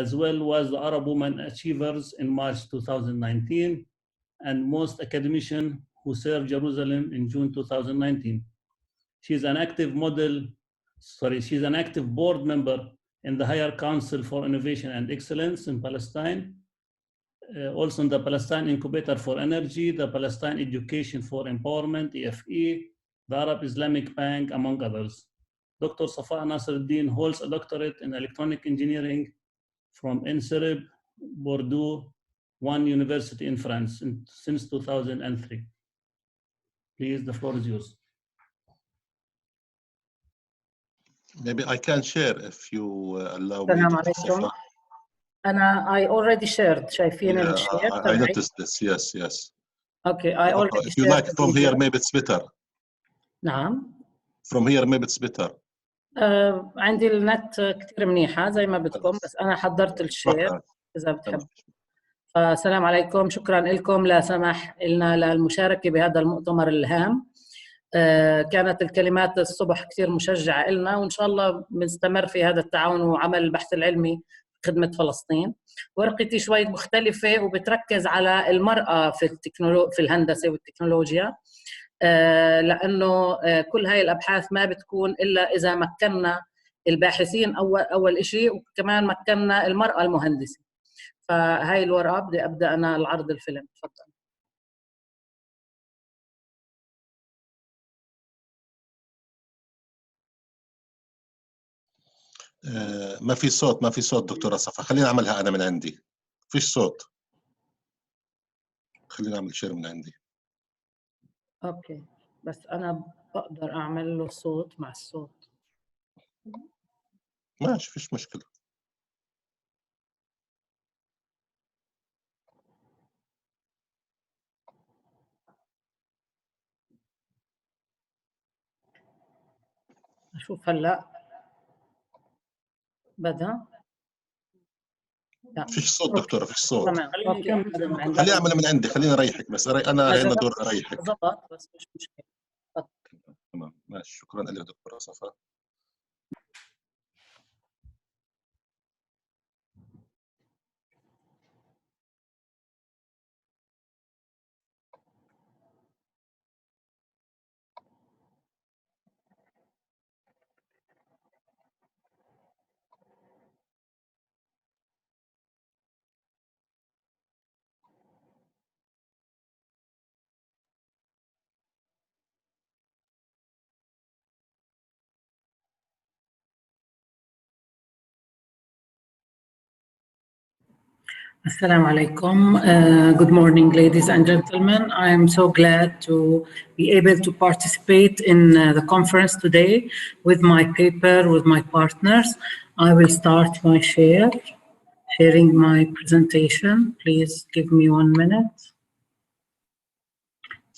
as well was the Arab Women Achievers in March 2019, and most academician who served Jerusalem in June 2019. She's an active board member in the Higher Council for Innovation and Excellence in Palestine, also in the Palestine Incubator for Energy, the Palestine Education for Empowerment, EFE, the Arab Islamic Bank, among others. Dr. Safa Nasruddin holds a doctorate in electronic engineering from INSERIB, Bordeaux, one university in France since 2003. Please, the floor is yours. Maybe I can share if you allow me. السلام عليكم. I already shared. شايفين الشير؟ I noticed this. Yes. Okay, I already if you like from here, maybe it's better. نعم. From here, maybe it's better. عندي النت كتير منيحة زي ما بدكم، بس أنا حضرت الشير إذا بتحب. فالسلام عليكم، شكرا لكم لسمح لنا للمشاركة بهذا المؤتمر الهام. كانت الكلمات الصبح كتير مشجعة لنا، وإن شاء الله بنستمر في هذا التعاون وعمل البحث العلمي في خدمة فلسطين. ورقتي شوي مختلفة وبتركز على المرأة في الهندسة والتكنولوجيا، لأنه كل هاي الأبحاث ما بتكون إلا إذا مكننا الباحثين أول إشي، وكمان مكننا المرأة المهندسة. فهاي الورقة بدي أبدأ أنا العرض الفيلم. تفضل. ما في صوت دكتورة صفا، خليني أعملها أنا من عندي. فيش صوت، خليني أعمل شير من عندي. أوكي، بس أنا بقدر أعمل له صوت مع الصوت. ماشي، فيش مشكلة. أشوف هلا بدأ. فيش صوت دكتورة، فيش صوت. تمام. خليني أعملها من عندي، خليني أريحك بس. أنا هنا دور أريحك. ضبط، بس مش مشكلة. تمام، ماشي. شكرا لك دكتورة صفا. Assalamu alaikum. Good morning, ladies and gentlemen. I am so glad to be able to participate in the conference today with my paper, with my partners. I will start my sharing my presentation. Please give me 1 minute.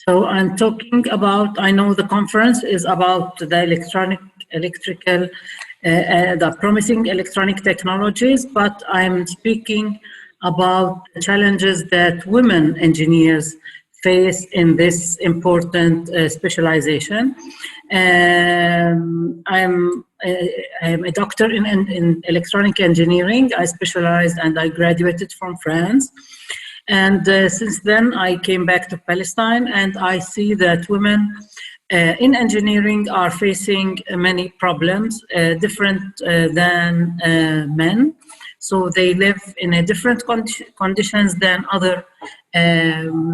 So I'm talking about, I know the conference is about the the promising electronic technologies, but I'm speaking about the challenges that women engineers face in this important specialization. I'm a doctor in electronic engineering. I specialized and I graduated from France. And since then, I came back to Palestine, and I see that women in engineering are facing many problems, different than men. So they live in a different conditions than other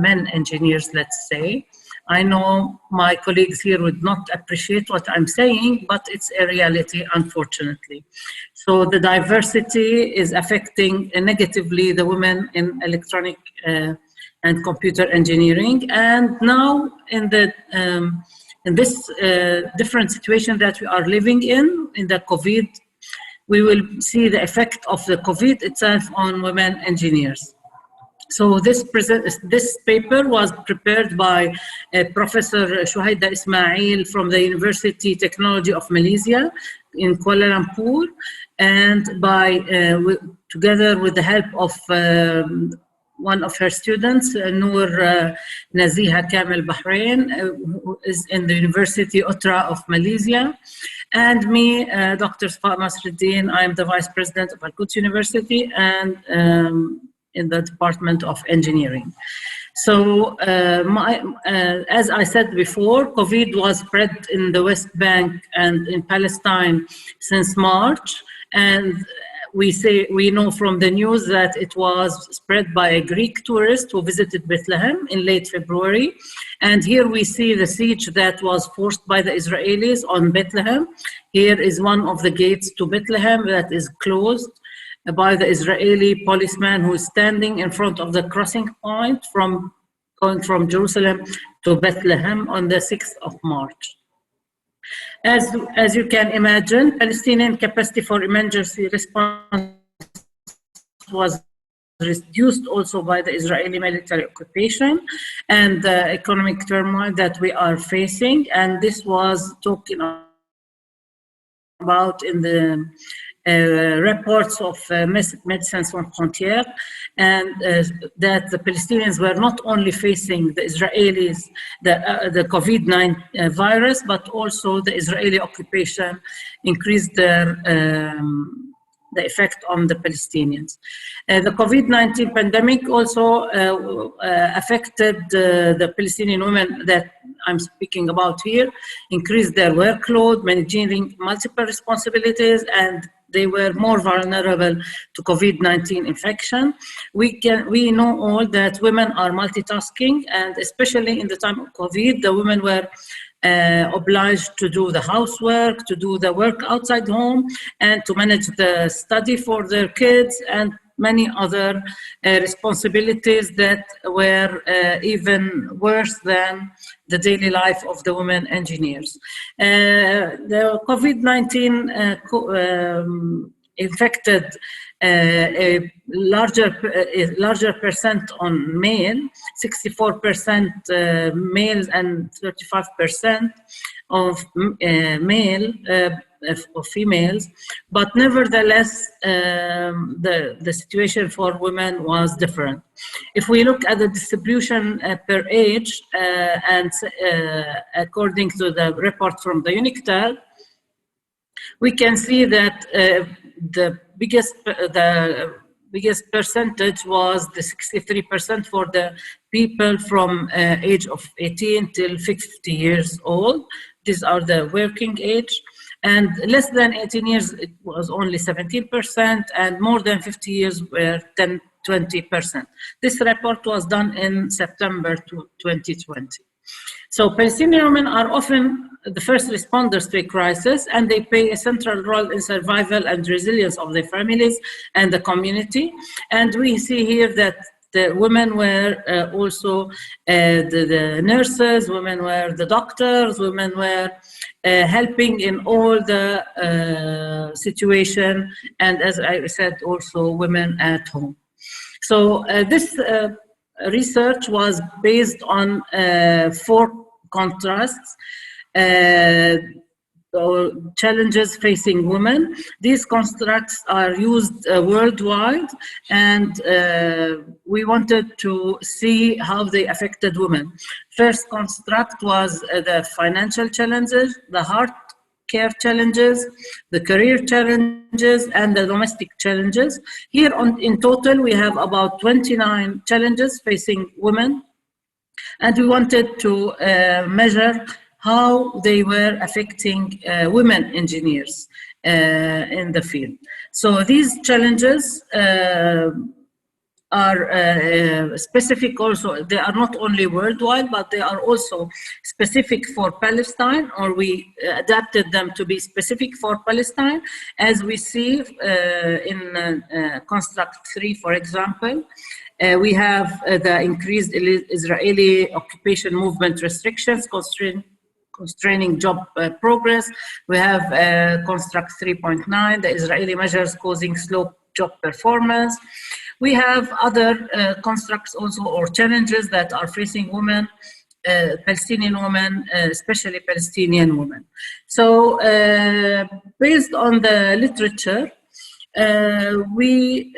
men engineers, let's say. I know my colleagues here would not appreciate what I'm saying, but it's a reality, unfortunately. So the diversity is affecting negatively the women in electronic and computer engineering. And now in this different situation that we are living in the COVID, we will see the effect of the COVID itself on women engineers. So this paper was prepared by Professor Shuhaida Ismail from the University Technology of Malaysia in Kuala Lumpur, and by together with the help of one of her students, Noor Naziha Kamel Bahrain, who is in the University Uttra of Malaysia. And me, Dr. Safa Nasruddin, I'm the Vice President of Al-Quds University and in the Department of Engineering. So as I said before, COVID was spread in the West Bank and in Palestine since March. And we know from the news that it was spread by a Greek tourist who visited Bethlehem in late February. And here we see the siege that was forced by the Israelis on Bethlehem. Here is one of the gates to Bethlehem that is closed by the Israeli policeman who is standing in front of the crossing point going from Jerusalem to Bethlehem on the 6th of March. As you can imagine, Palestinian capacity for emergency response was reduced also by the Israeli military occupation and the economic turmoil that we are facing. And this was talking about in the reports of Médecins Sans Frontières, and that the Palestinians were not only facing the Israelis, the COVID-19 virus, but also the Israeli occupation increased the effect on the Palestinians. The COVID-19 pandemic also affected the Palestinian women that I'm speaking about here, increased their workload, managing multiple responsibilities, and they were more vulnerable to COVID-19 infection. We know all that women are multitasking, and especially in the time of COVID, the women were obliged to do the housework, to do the work outside home, and to manage the study for their kids, and many other responsibilities that were even worse than the daily life of the women engineers. The COVID-19 infected a larger percent on male, 64% males and 35% of of females, but nevertheless, the situation for women was different. If we look at the distribution per age, and according to the report from the UNICTAD, we can see that the biggest percentage was the 63% for the people from age of 18 till 50 years old. These are the working age. And less than 18 years, it was only 17%, and more than 50 years were 20%. This report was done in September 2020. So Palestinian women are often the first responders to a crisis, and they play a central role in survival and resilience of their families and the community. And we see here that the women were also the nurses, women were the doctors, women were helping in all the situation, and as I said, also women at home. So this research was based on 4 contrasts, challenges facing women. These constructs are used worldwide, and we wanted to see how they affected women. First construct was the financial challenges, the health care challenges, the career challenges, and the domestic challenges. Here in total, we have about 29 challenges facing women, and we wanted to measure how they were affecting women engineers in the field. So these challenges are specific also. They are not only worldwide, but they are also specific for Palestine, or we adapted them to be specific for Palestine. As we see in construct 3, for example, we have the increased Israeli occupation movement restrictions constraining job progress. We have construct 3.9, the Israeli measures causing slow job performance. We have other constructs also, or challenges that are facing women, Palestinian women, especially Palestinian women. So based on the literature, we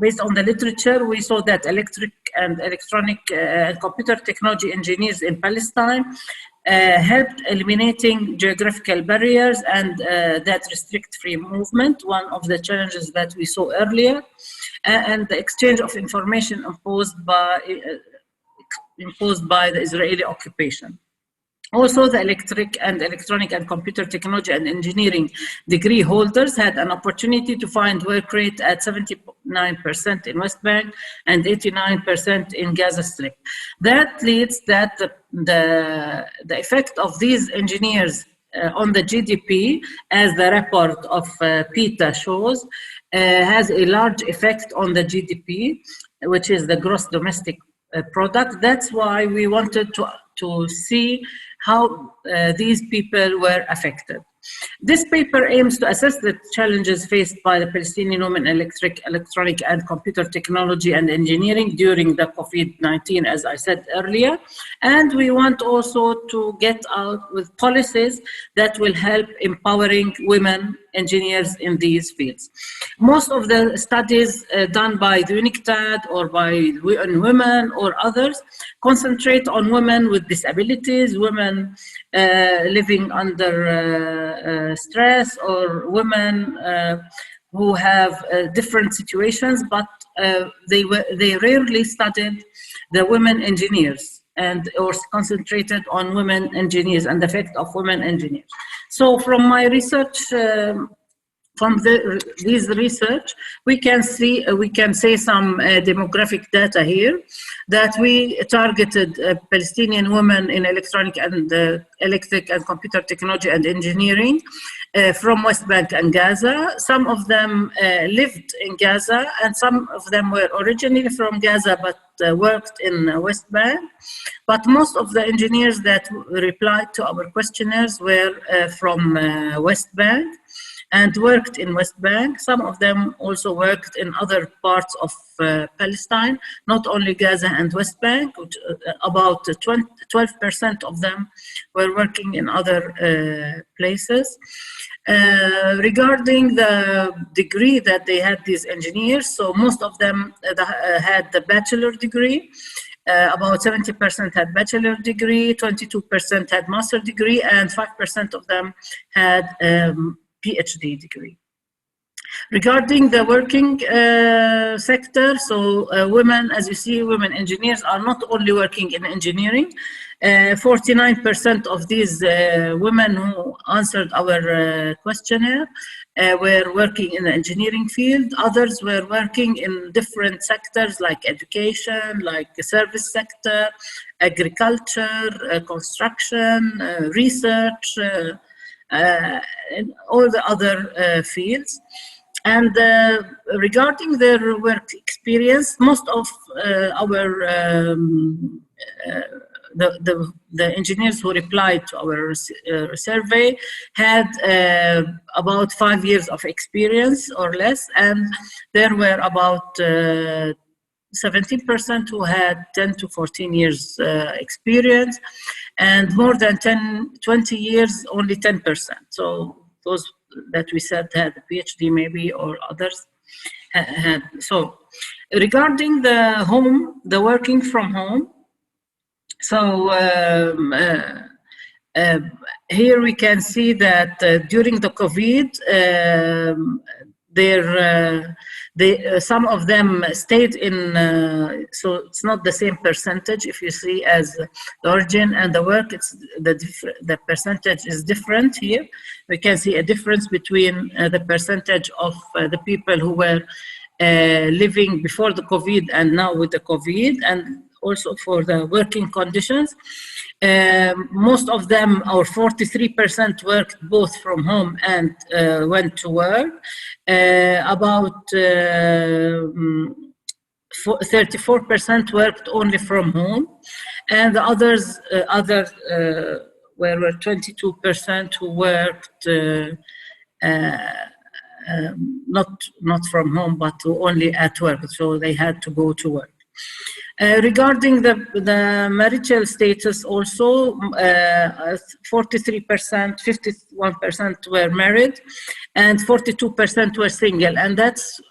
based on the literature, we saw that electric and electronic and computer technology engineers in Palestine helped eliminating geographical barriers and that restrict free movement, one of the challenges that we saw earlier, and the exchange of information imposed by the Israeli occupation. Also, the electric and electronic and computer technology and engineering degree holders had an opportunity to find work rate at 79% in West Bank and 89% in Gaza Strip. That leads that the effect of these engineers on the GDP, as the report of PETA shows, has a large effect on the GDP, which is the gross domestic product. That's why we wanted to see how these people were affected. This paper aims to assess the challenges faced by the Palestinian women in electronic and computer technology and engineering during the COVID-19, as I said earlier. And we want also to get out with policies that will help empowering women engineers in these fields. Most of the studies done by the UNICTAD or by women or others concentrate on women with disabilities, women living under stress, or women who have different situations, but they rarely studied the women engineers or concentrated on women engineers and the effect of women engineers. So from my research, this research, we can say some demographic data here, that we targeted Palestinian women in electronic and electric and computer technology and engineering from West Bank and Gaza. Some of them lived in Gaza, and some of them were originally from Gaza but worked in West Bank. But most of the engineers that replied to our questionnaires were from West Bank and worked in West Bank. Some of them also worked in other parts of Palestine, not only Gaza and West Bank, which, about 12% of them were working in other places. Regarding the degree that they had, these engineers, so most of them had the bachelor degree. About 70% had bachelor degree, 22% had master degree, and 5% of them had PhD degree. Regarding the working sector, so women, as you see, women engineers are not only working in engineering. 49% of these women who answered our questionnaire were working in the engineering field. Others were working in different sectors like education, like the service sector, agriculture, construction, research, and all the other fields. And regarding their work experience, most of our the engineers who replied to our survey had about 5 years of experience or less, and there were about 17% who had 10 to 14 years experience, and more than 20 years, only 10%. So those that we said had a PhD maybe, or others had. So regarding the working from home, so here we can see that during the COVID, some of them stayed in, so it's not the same percentage. If you see as the origin and the work, it's the percentage is different here. We can see a difference between the percentage of the people who were living before the COVID and now with the COVID, and also for the working conditions. Most of them, or 43%, worked both from home and went to work. About 34% worked only from home, and the others were 22% who worked not from home, but only at work, so they had to go to work. Regarding the marital status also, 43%, 51% were married, and 42% were single, and that's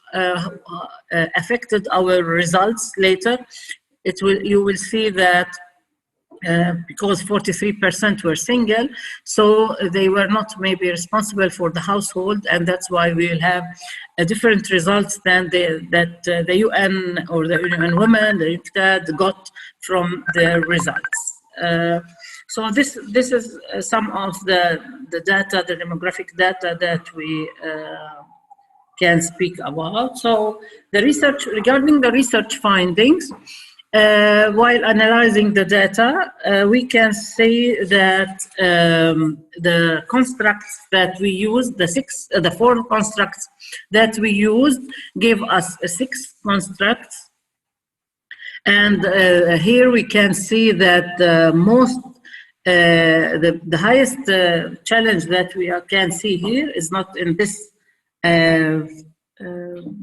affected our results later. You will see that because 43% were single, so they were not maybe responsible for the household, and that's why we will have a different results than the UN or the UN Women, the ICPET got from their results. So this is some of the data, the demographic data that we can speak about. So the research, regarding the research findings, while analyzing the data, we can say that the constructs that we used, the 4 constructs that we used, gave us 6 constructs. And here we can see that the highest challenge that we can see here is not in this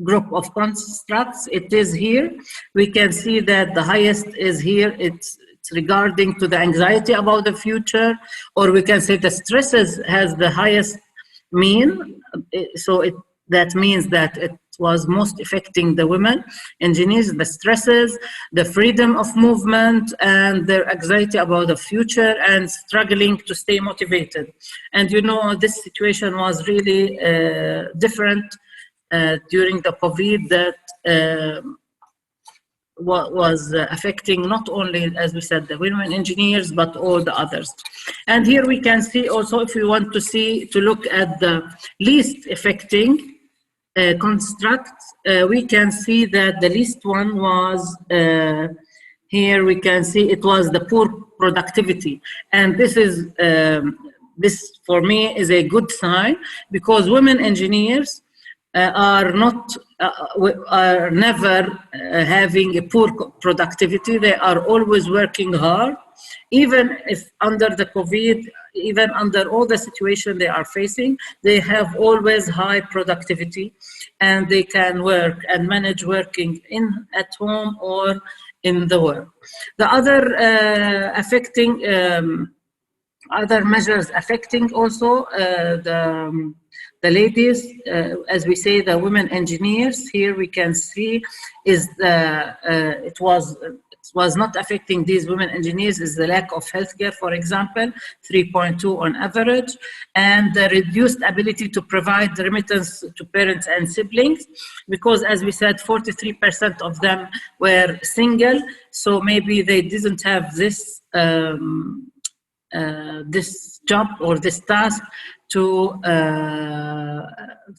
group of constructs. It is here. We can see that the highest is here. It's regarding to the anxiety about the future, or we can say the stresses has the highest mean. So that means that it was most affecting the women engineers, the stresses, the freedom of movement, and their anxiety about the future and struggling to stay motivated. And you know, this situation was really different during the COVID, that was affecting not only, as we said, the women engineers, but all the others. And here we can see also, if we want to look at the least affecting constructs, we can see that the least one was, here we can see it was the poor productivity. And this is, this for me is a good sign, because women engineers are never having a poor productivity. They are always working hard, even if under the COVID, even under all the situation they are facing, they have always high productivity, and they can work and manage working at home or in the work. The other affecting, other measures affecting also the ladies, as we say, the women engineers, here we can see is it was not affecting these women engineers is the lack of healthcare, for example, 3.2 on average, and the reduced ability to provide remittance to parents and siblings, because as we said, 43% of them were single, so maybe they didn't have this this job or this task to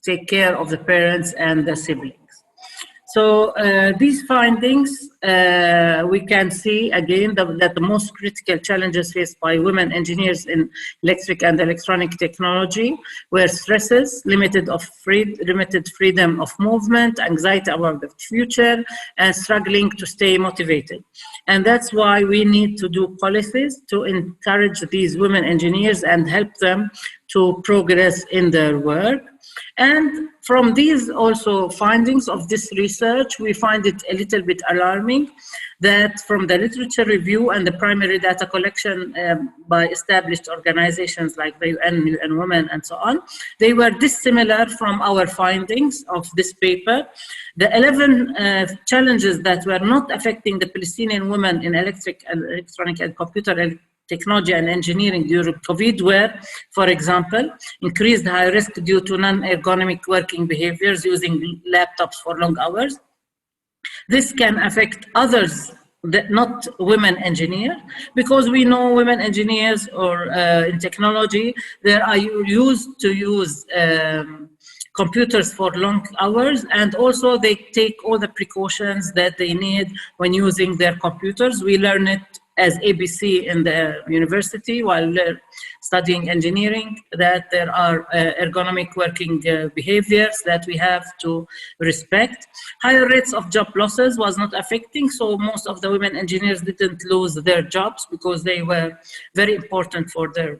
take care of the parents and the siblings. So these findings, we can see again that the most critical challenges faced by women engineers in electric and electronic technology were stresses, limited freedom of movement, anxiety about the future, and struggling to stay motivated. And that's why we need to do policies to encourage these women engineers and help them to progress in their work. And from these also findings of this research, we find it a little bit alarming that from the literature review and the primary data collection by established organizations like the UN Women and so on, they were dissimilar from our findings of this paper. The 11 challenges that were not affecting the Palestinian women in electric and electronic and computer technology and engineering during COVID were, for example, increased high risk due to non-ergonomic working behaviors using laptops for long hours. This can affect others, not women engineers, because we know women engineers or in technology, they are used to use computers for long hours, and also they take all the precautions that they need when using their computers. We learn it as ABC in the university while studying engineering, that there are ergonomic working behaviors that we have to respect. Higher rates of job losses was not affecting, so most of the women engineers didn't lose their jobs because they were very important for their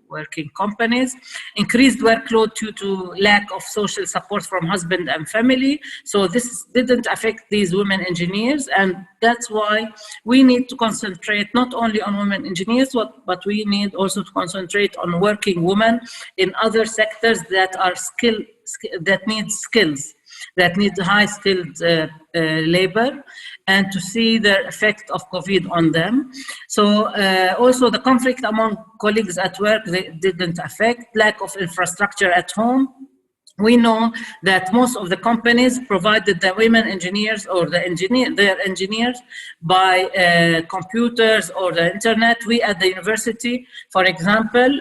working companies, increased workload due to lack of social support from husband and family. So this didn't affect these women engineers, and that's why we need to concentrate not only on women engineers, but we need also to concentrate on working women in other sectors that are that need skills, that need high-skilled labor, and to see the effect of COVID on them. So also the conflict among colleagues at work, they didn't affect. Lack of infrastructure at home. We know that most of the companies provided the women engineers or their engineers by computers or the internet. We at the university, for example,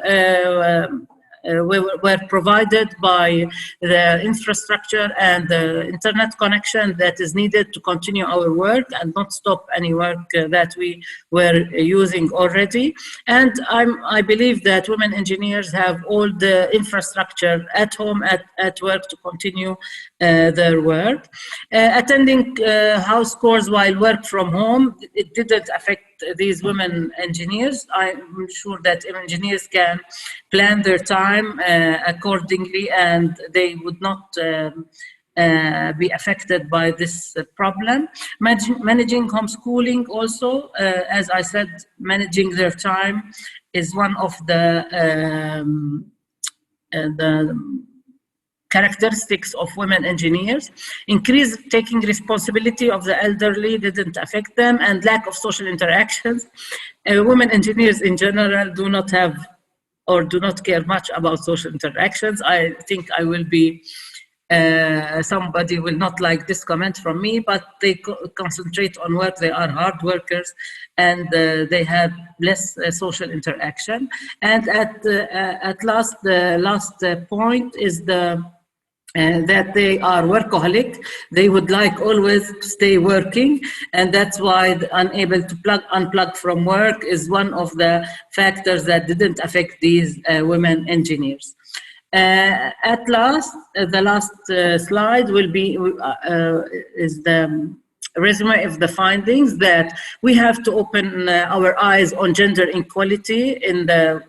we were provided by the infrastructure and the internet connection that is needed to continue our work and not stop any work that we were using already. And I believe that women engineers have all the infrastructure at home, at work to continue their work. Attending house chores while work from home, it didn't affect these women engineers. I'm sure that engineers can plan their time accordingly, and they would not be affected by this problem. Managing homeschooling also, as I said, managing their time is one of the characteristics of women engineers. Increased taking responsibility of the elderly didn't affect them, and lack of social interactions. Women engineers in general do not have or do not care much about social interactions. I think I will be, somebody will not like this comment from me, but they concentrate on work. They are hard workers, and they have less social interaction. And at last, the last point is that they are workaholic. They would like always to stay working, and that's why unable to unplug from work is one of the factors that didn't affect these women engineers. At last, the last slide will be is the resume of the findings, that we have to open our eyes on gender inequality in the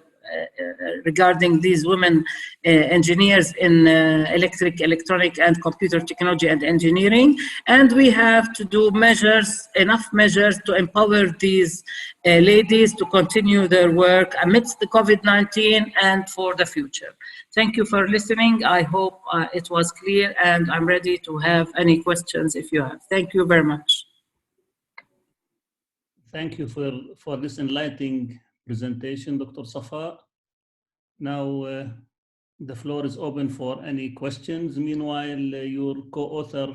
regarding these women engineers in electronic and computer technology and engineering. And we have to do enough measures to empower these ladies to continue their work amidst the COVID-19 and for the future. Thank you for listening. I hope it was clear, and I'm ready to have any questions if you have. Thank you very much. Thank you for this enlightening presentation, Dr. Safa. Now, the floor is open for any questions. Meanwhile, your co-author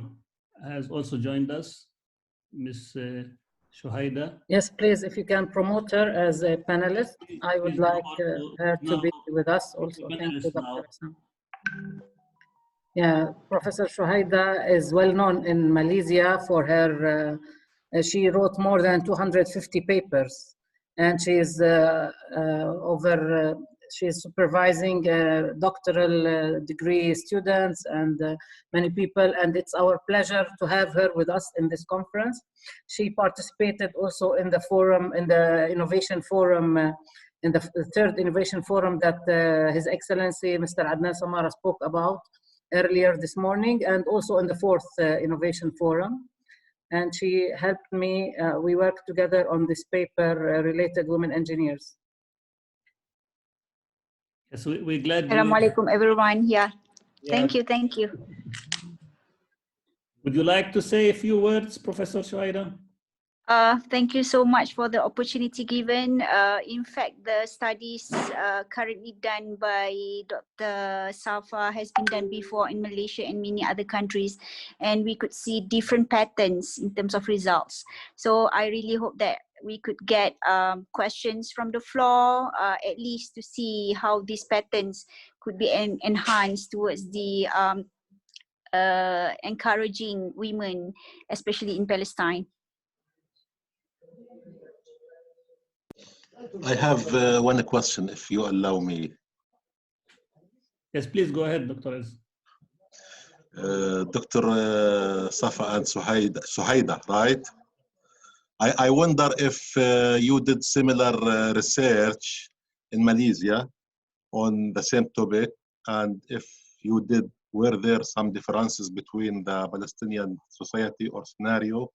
has also joined us, Ms. Shuhaida. Yes, please, if you can promote her as a panelist, I would like her to be with us also. Thank you, Dr. Hassan. Yeah, Professor Shuhaida is well known in Malaysia for her, she wrote more than 250 papers, and she is she is supervising doctoral degree students and many people, and it's our pleasure to have her with us in this conference. She participated also in the forum, in the innovation forum, in the third innovation forum that His Excellency Mr. Adnan Samara spoke about earlier this morning, and also in the fourth innovation forum. And she helped me, we worked together on this paper related women engineers. Yes, we're glad. Assalamu alaikum, everyone. Yeah. Thank you. Would you like to say a few words, Professor Shuhaida? Thank you so much for the opportunity given. In fact, the studies currently done by Dr. Safa has been done before in Malaysia and many other countries, and we could see different patterns in terms of results. So I really hope that we could get questions from the floor, at least to see how these patterns could be enhanced towards the encouraging women, especially in Palestine. I have one question, if you allow me. Yes, please go ahead, Dr. Ez. Dr. Safa and Shuhaida, right? I wonder if you did similar research in Malaysia on the same topic, and if you did, were there some differences between the Palestinian society or scenario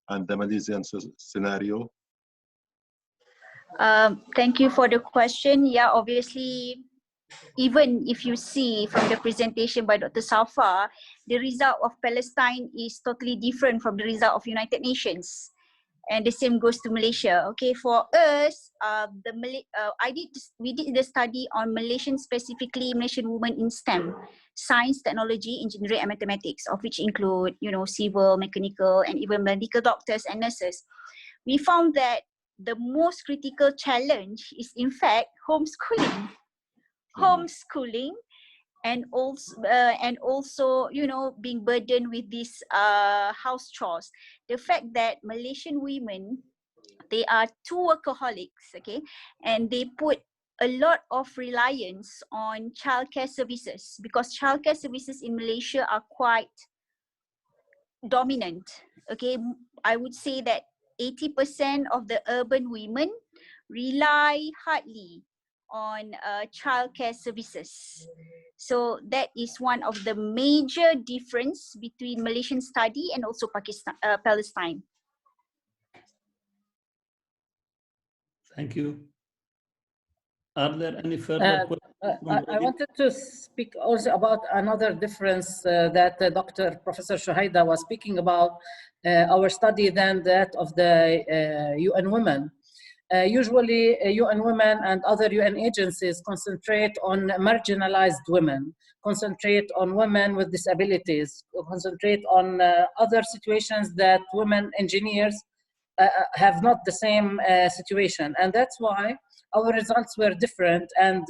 and the Malaysian scenario? Thank you for the question. Yeah, obviously, even if you see from the presentation by Dr. Safa, the result of Palestine is totally different from the result of United Nations. And the same goes to Malaysia. Okay, for us, we did the study on Malaysian, specifically Malaysian women in STEM, science, technology, engineering, and mathematics, of which include, civil, mechanical, and even medical doctors and nurses. We found that the most critical challenge is in fact homeschooling. Homeschooling, and also being burdened with these house chores. The fact that Malaysian women, they are two workaholics, okay, and they put a lot of reliance on childcare services, because childcare services in Malaysia are quite dominant. Okay, I would say that 80% of the urban women rely hardly on childcare services. So that is one of the major difference between Malaysian study and also Palestine. Thank you. Are there any further questions? I wanted to speak also about another difference that Professor Shuhaida was speaking about, our study than that of the UN Women. Usually UN Women and other UN agencies concentrate on marginalized women, concentrate on women with disabilities, concentrate on other situations that women engineers have not the same situation. And that's why our results were different, and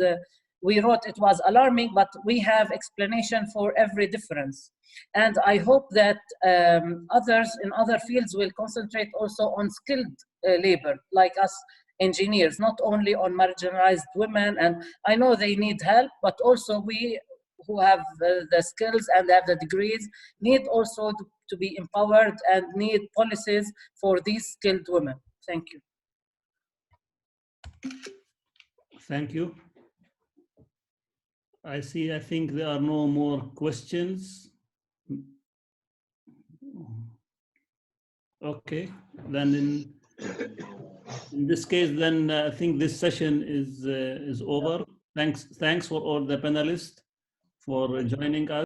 we wrote it was alarming, but we have explanation for every difference. And I hope that others in other fields will concentrate also on skilled labor, like us engineers, not only on marginalized women. And I know they need help, but also we who have the skills and have the degrees need also to be empowered and need policies for these skilled women. Thank you. Thank you. I think there are no more questions. Okay, then in this case, then I think this session is over. Thanks for all the panelists for joining us.